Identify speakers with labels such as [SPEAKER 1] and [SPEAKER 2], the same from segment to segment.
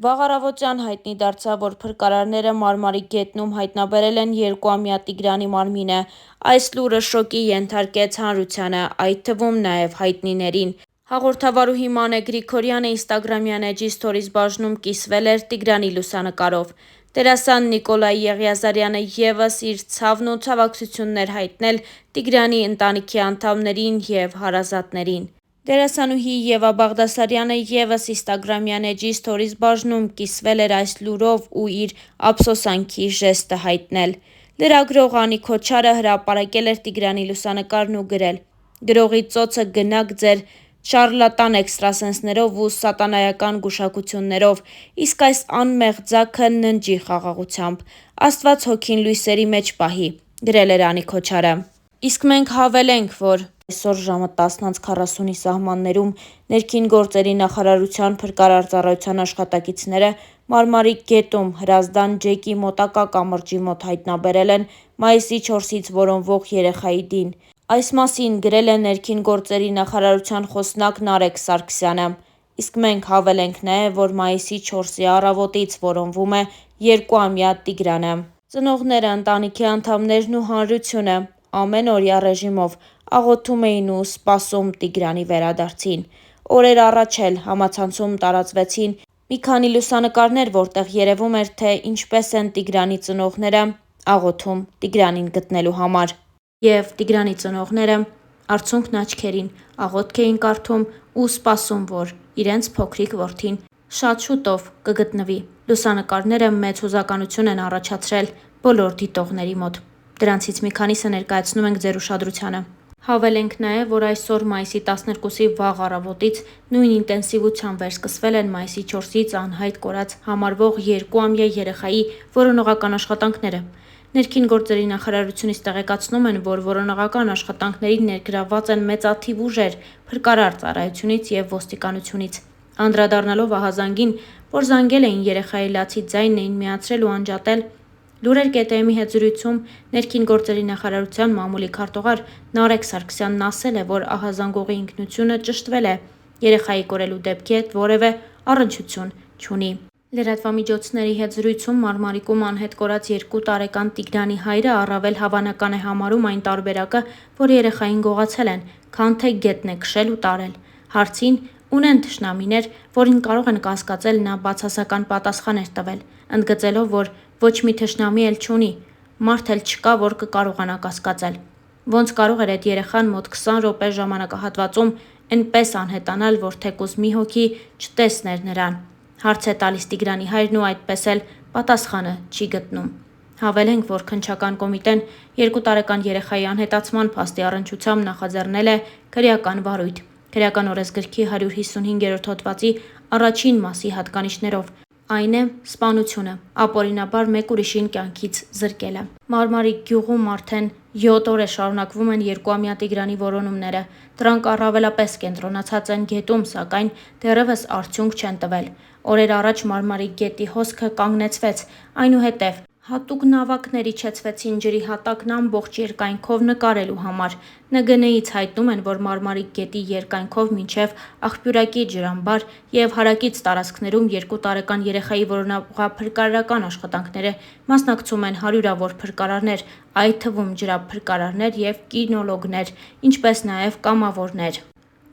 [SPEAKER 1] Վաղ առավոտյան հայտնի դարձավ, որ փրկարարները Մարմարի գետնում հայտնաբերել են 2-ամյա Տիգրանի մարմինը: Այս լուրը շոկի ենթարկեց հանրությանը, այդ թվում նաև հայտնիներին: Հաղորդավարուհի Մանե Գրիգորյանը ինստագրամյան էջի սթորիզ բաժնում կիսվել էր Տիգրանի լուսանկարով: Դերասան Նիկոլայ Եղիազարյանը ևս իր ցավն ու ցավակցություններ հայտնել Տիգրանի ընտանիքի անդամներին և հարազատներին: Դերասանուհի Եվա Բաղդասարյանը ևս ինստագրամյան էջի սթորիզ բաժնում կիսվել էր այս լուրով ու իր ափսոսանքի ժեստը հայտնել: Լրագրող Անի Քոչարը հրապարակել էր Տիգրանի լուսանկարն ու գրել. «Գրողի ծոցը գնաք ձեր շառլատան էքստրասենսներով ու սատանայական գուշակություններով, իսկ այս անմեղ ձագը ննջի խաղաղությամբ: Աստված հոգին լույսերի մեջ պահի», գրել էր Անի Քոչարը: Իսկ մենք հավելենք, որ այսօր ժամը 10:40-ի սահմաններում Ներքին գործերի նախարարության փրկարար ծառայության աշխատակիցները Մարմարի գետում Հրազդան Ջեկի մոտակա կամրջի մոտ հայտնաբերել են մայիսի 4-ից որոնվող երեխայի դին: Այս մասին գրել է Ներքին գործերի նախարարության խոսնակ Նարեկ Սարգսյանը: Իսկ մենք հավելենք նաև, որ մայիսի 4-ի առավոտից որոնվում է 2-ամյա Տիգրանը: Ծնողները, ընտանիքի անդամներն ու հանրությունը ամենօրյա ռեժիմով աղոթում էին ու սպասում Տիգրանի վերադարձին: Օրեր առաջ էլ համացանցում տարածվեցին մի քանի լուսանկարներ, որտեղ երևում էր, թե ինչպես են Տիգրանի ծնողները աղոթում Տիգրանին գտնելու համար: Եվ Տիգրանի ծնողները արցունքն աչքերին աղոթք էին կարդում ու սպասում, որ իրենց փոքրիկ որդին շատ շուտով կգտնվի: Լուսանկարները մեծ հուզականություն են առաջացրել բոլոր դիտողների մոտ: Դրանցից մի քանիսը ներկայացնում ենք ձեր ուշադրությանը: Հավելենք նաև, որ այսօր մայիսի 12-ի վաղ առավոտից նույն ինտենսիվությամբ վերսկսվել են մայիսի 4-ից անհայտ կորած համարվող 2-ամյա երեխայի որոնողական աշխատանքները: Ներքին գործերի նախարարությունից տեղեկացնում են, որ որոնողական աշխատանքներին ներգրավված են մեծաթիվ ուժեր փրկարար ծառայությունից և ոստիկանությունից: Անդրադառնալով ահազանգին, որ զանգել էին երեխայի լացի ձայնն էին միացրել ու անջատել, Լուրեր ԿՏՄ-ի հետ զրույցում Ներքին գործերի նախարարության մամուլի քարտուղար Նարեկ Սարգսյանն ասել է, որ ահազանգողի ինքնությունը ճշտվել է, երեխայի կորելու դեպքի հետ որևէ առնչություն չունի: Լրատվամիջոցների հետ զրույցում Մարմարիկում անհետ կորած 2 տարեկան Տիգրանի հայրը առավել հավանական է համարում այն տարբերակը, որ երեխային գողացել են, քան թե գետն է քշել ու տարել: Հարցին ունեն թշնամիներ, որին կարող են կասկածել, նա բացասական պատասխան էր տվել, ընդգծելով, որ ոչ մի թշնամի էլ չունի, մարդ էլ չկա, որ կկարողանա կասկածել: Ոնց կարող էր էդ երեխան մոտ 20 րոպե ժամանակահատվածում էնպես անհետանալ, որ թեկուզ մի հոգի չտեսներ նրան: Հարց է տալիս Տիգրանի հայրն ու այդպես էլ պատասխանը չի գտնում: Հավելենք, որ Քննչական կոմիտեն 2 տարեկան երեխայի անհետացման փաստի առնչությամբ նախաձեռնել է քրեական վարույթ՝ Քրեական օրենսգրքի 155-րդ հոդվածի 1-ին մասի հատկանիշներով, այն է սպանությունը, ապօրինաբար մեկ ուրիշին կյանքից զրկելը: Մարմարի գյուղում արդեն 7 օր է շարունակվում են 2-ամյա Տիգրանի որոնումները: Դրանք առավելապես կենտրոնացած են գետում, սակայն դեռևս արդյունք չեն տվել: Օրեր առաջ Մարմարի գետի հոսքը կանգնեցվեց, այնուհետև հատուկ նավակներ իջեցվեցին ջրի հատակն ամբողջ երկայնքով նկարելու համար: ՆԳՆ-ից հայտնում են, որ Մարմարի գետի երկայնքով մինչև Աղբյուրակի ջրամբար և հարակից տարածքներում 2 տարեկան երեխայի որոնողափրկարարական աշխատանքների մասնակցում են հարյուրավոր փրկարարներ, այդ թվում ջրափրկարարներ և կինոլոգներ, ինչպես նաև կամավորներ: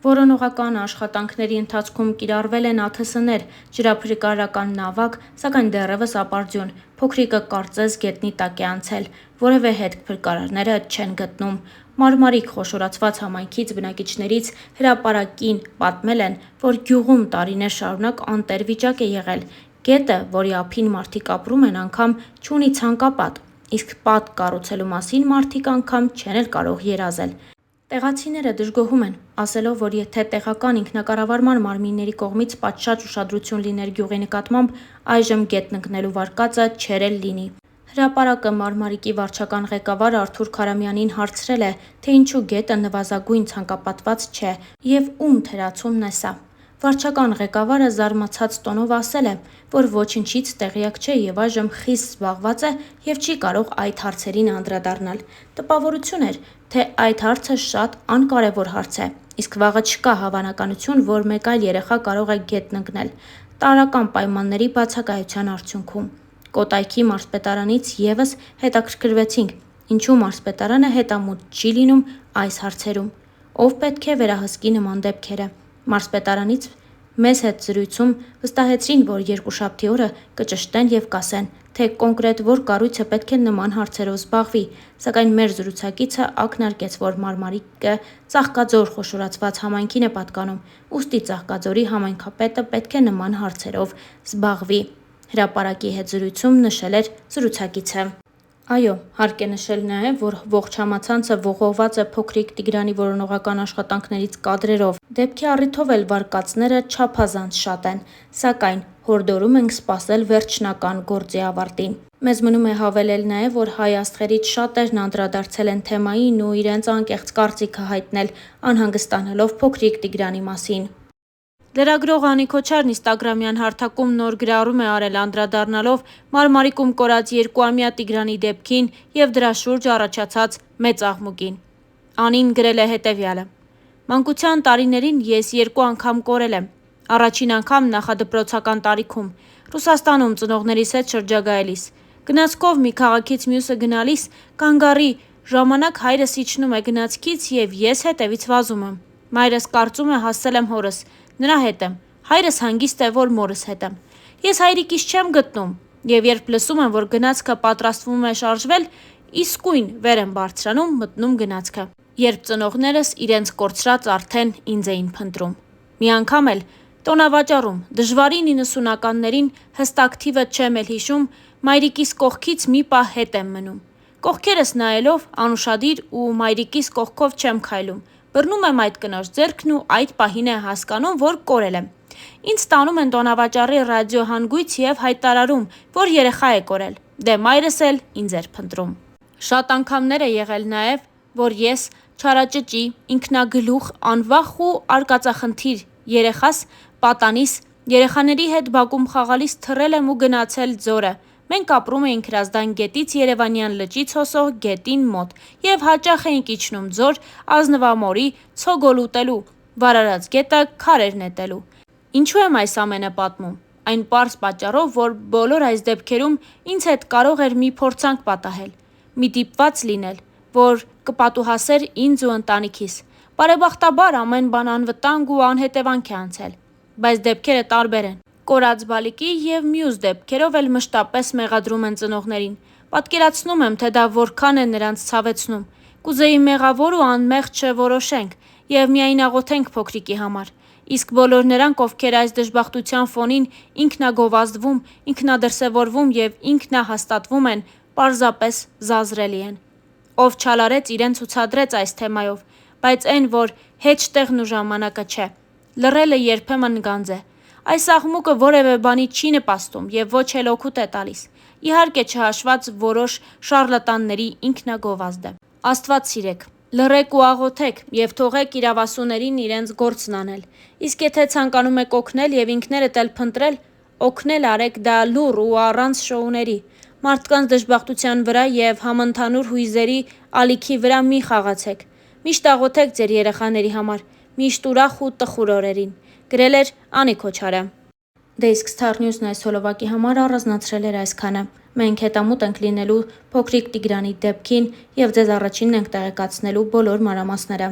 [SPEAKER 1] Որոնողական աշխատանքների ընթացքում կիրառվել են ԱԹՍ-ներ, ջրափրկարարական նավակ, սակայն դեռևս ապարդյուն, փոքրիկը կարծես գետնի տակ է անցել, որևէ հետք փրկարարները չեն գտնում: Մարմարիկ խոշորացված համայնքից բնակիչներից «Հրապարակ»-ին պատմել են, որ գյուղում տարիներ շարունակ անտեր վիճակ է եղել, գետը, որի ափին մարդիկ ապրում են, անգամ չունի ցանկապատ, իսկ պատ կառուցելու մասին մարդիկ անգամ չեն էլ կարող երազել: Տեղացիները դժգոհում են, ասելով, որ եթե տեղական ինքնակառավարման մարմինների կողմից պատշաճ ուշադրություն լիներ գյուղի նկատմամբ, այժմ գետն ընկնելու վարկածը չէր էլ լինի: «Հրապարակ»-ը Մարմարիկի վարչական ղեկավար Արթուր Քարամյանին հարցրել է, թե ինչու գետը նվազագույն ցանկապատված չէ և ում թերացումն է սա: Վարչական ղեկավարը զարմացած տոնով ասել է, որ ոչնչից տեղյակ չէ և այժմ խիստ զբաղված է և չի կարող այդ հարցերին անդրադառնալ: Տպավորություն էր, թե այդ հարցը շատ անկարևոր հարց է, իսկ վաղը չկա հավանականություն, որ մեկ այլ երեխա կարող է գետն ընկնել: տարրական պայմանների բացակայության արդյունքում։ Կոտայքի մարզպետարանից ևս հետաքրքրվեցինք, ինչու մարզպետարանը հետամուտ չի լինում այս հարցերում, ով պետք է վերահսկի նման դեպքերը։ Մարզպետարանից մեզ հետ զրույցում վստահեցրին, որ երկուշաբթի օրը կճշտեն եւ կասեն, թե կոնկրետ որ կառույցը պետք է նման հարցերով զբաղվի, սակայն մեր զրուցակիցը ակնարկեց, որ Մարմարիկը Ծաղկաձոր խոշորացված համայնքին է պատկանում, ուստի Ծաղկաձորի համայնքապետը պետք է նման հարցերով զբաղվի։ Հրապարակի հետ զրույցում նշել էր զրուցակիցը։ Այո, հարկ է նշել նաև, որ ողջ համացանցը ողողված է փոքրիկ Տիգրանի որոնողական աշխատանքներից կադրերով։ Դեպքի առիթով էլ վարկածները չափազանց շատ են, սակայն հորդորում ենք սպասել վերջնական գործի ավարտին։ Մեզ մնում է հավելել նաև, որ հայ աստղերից շատերն անդրադարձել են թեմային ու իրենց անկեղծ կարծիքը հայտնել, անհանգստանալով փոքրիկ Տիգրանի մասին։ Լրագրող Անի Քոչարն ինստագրամյան հարթակում նոր գրառում է արել, անդրադառնալով Մարմարիկում կորած 2-ամյա Տիգրանի դեպքին եւ դրա շուրջ առաջացած մեծ աղմուկին։ Անին գրել է հետեւյալը. Մանկության տարիներին ես 2 անգամ կորել եմ։ Առաջին անգամ նախադպրոցական տարիքում, Ռուսաստանում ծնողներիս հետ շրջագայելիս։ Գնացքով մի քաղաքից մյուսը գնալիս, կանգառի ժամանակ հայրս իջնում է գնացքից եւ ես հետևից վազում եմ։ Մայրս կարծում է հասել եմ հորս, նրա հետ եմ, հայրս հանգիստ է, որ մորս հետ եմ։ Ես հայրիկիս չեմ գտնում եւ երբ լսում եմ, որ գնացքը պատրաստվում է շարժվել, իսկույն վեր եմ բարձրանում, մտնում գնացքը, երբ ծնողներս իրենց կորցրած արդեն ինձ էին փնտրում։ Մի անգամ էլ տոնավաճառում, դժվարի 90-ականներին հստակ թիվը չեմ էլ հիշում, մայրիկիս կողքից մի պահ հետ եմ մնում։ Կողքերս նայելով անուշադիր ու մայրիկիս կողքով չեմ քայլում։ Բռնում եմ այդ կնոջ ձեռքն ու այդ պահին է հասկանում, որ կորել եմ։ Ինձ տանում են տոնավաճառի ռադիոհանգույց եւ հայտարարում, որ երեխա է կորել։ Դե մայրս էլ ինձ էր փնտրում։ Շատ անգամներ է եղել նաեւ, որ ես չարաճճի, ինքնագլուխ, անվախ ու արկածախնդիր երեխաս պատանիս երեխաների հետ բակում խաղալիս թռել եմ ու գնացել ձորը։ Մենք ապրում էինք Հրազդան գետից Երևանյան լճից հոսող գետին մոտ եւ հաճախ էինք իջնում ձոր Ազնվամորի ցոգոլ ուտելու, վարարած գետը քարեր նետելու։ Ինչու եմ այս ամենը պատմում։ Այն պարզ պատճառով, որ բոլոր այս դեպքերում ինձ հետ կարող էր մի փորձանք պատահել, մի դիպված լինել, որ կպատուհասեր ինձ ու ընտանիքիս։ Բարեբախտաբար ամեն բան անվտանգ ու անհետևանք է անցել, բայց դեպքերը տարբեր են։ Կորած բալիկի եւ մյուս դեպքերով էլ մշտապես մեղադրում են ծնողներին։ Պատկերացնում եմ, թե դա որքան է նրանց ցավեցնում։ Կուզեի մեղավոր ու անմեղ չորոշենք եւ միայն աղոթենք փոքրիկի համար։ Իսկ բոլոր նրանք, ովքեր այս դժբախտության ֆոնին ինքնագովազդվում, ինքնադրսևորվում եւ ինքնահաստատվում են, պարզապես զազրելի են։ Ով չալարեց, իրեն ցուցադրեց այս թեմայով, բայց այն, որ հետ տեղն ու ժամանակը չէ։ Լռելը երբեմն գանձ է։ Այս աղմուկը որևէ բանի չի նպաստում եւ ոչ էլ օգուտ է տալիս։ Իհարկե չհաշված որոշ շարլատանների ինքնագովազդը։ Աստված սիրեք, լռեք ու աղոթեք եւ թողեք իրավասուներին իրենց գործն անել։ Իսկ եթե ցանկանում եք օգնել եւ ինքներդ էլ փնտրել, օգնել արեք դա լուռ ու առանց շոուների։ Մարդկանց դժբախտության վրա եւ համընդհանուր հույզերի ալիքի վրա մի խաղացեք։ Միշտ աղոթեք ձեր երեխաների համար, միշտ ուրախ ու տխուր օրերին։ Գրել էր Անի Քոչարը։ Դե իսկ Star News-ն այս հոլովակի համար առանձնացրել էր այսքանը։ Մենք հետամուտ ենք լինելու փոքրիկ Տիգրանի դեպքին եւ ձեզ առաջինն ենք տեղեկացնելու բոլոր մանրամասները։